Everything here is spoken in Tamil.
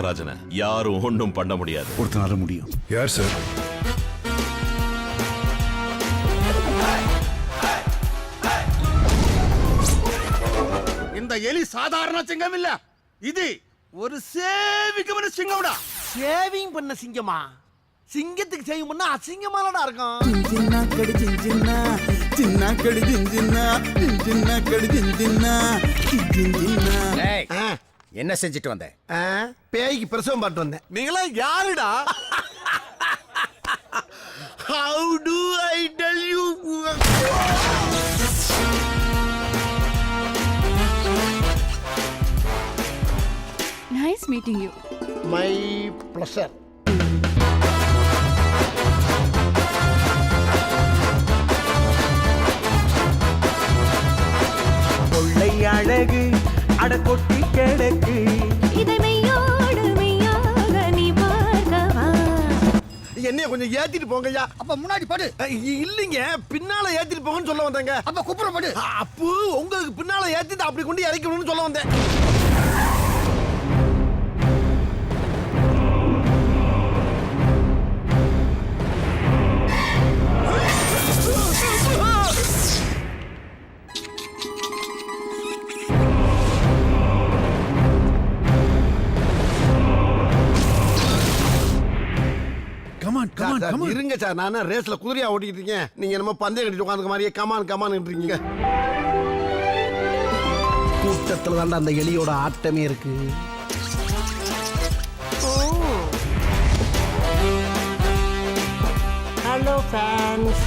தியாகராஜனை யாரும் ஒன்றும் பண்ண முடியாது. ஒருத்தனால முடியும். யார் சார்? இந்த எலி சாதாரண சிங்கம் இல்ல, இது ஒரு சேவிக்கமான சிங்கம்டா. சேவிங் பண்ண சிங்கமா? சிங்கத்துக்கு சேவிங் பண்ணா அசிங்கமானடா இருக்கும். சின்ன கடி சின்ன சின்ன கடி சின்ன கடி சின்ன. என்ன செஞ்சுட்டு வந்த? பேய்க்கு பிரசவம் பார்த்து வந்தேன். நீங்களா யாருடா? How do I tell you? Nice meeting you. My pleasure. கொள்ளை அழகு அட கொட்டி கிடக்கு. இதை மெய்யோடு மெய்யாக நீ பார்க்கவா? என்னைய கொஞ்சம் ஏத்திட்டு போங்கய்யா. அப்ப முன்னாடி படு. இல்லைங்க, பின்னால ஏத்திட்டு போங்கன்னு சொல்ல வந்தேங்க. அப்ப குப்புற படு. அப்பு உங்களுக்கு பின்னால ஏத்திட்டு அப்படி கொண்டு இறக்கணும்னு சொல்ல வந்தேன். இருங்க சார், நான் ரேஸ்ல குதிரையா ஓட்டிட்டு இருக்கேன். நீங்க நம்ம பந்தயம் கட்டிட்டு உட்காந்துக்க மாதிரியே கமான் இருக்கீங்க. கூட்டத்துல தான் அந்த எலியோட ஆட்டமே இருக்கு. Hello fans.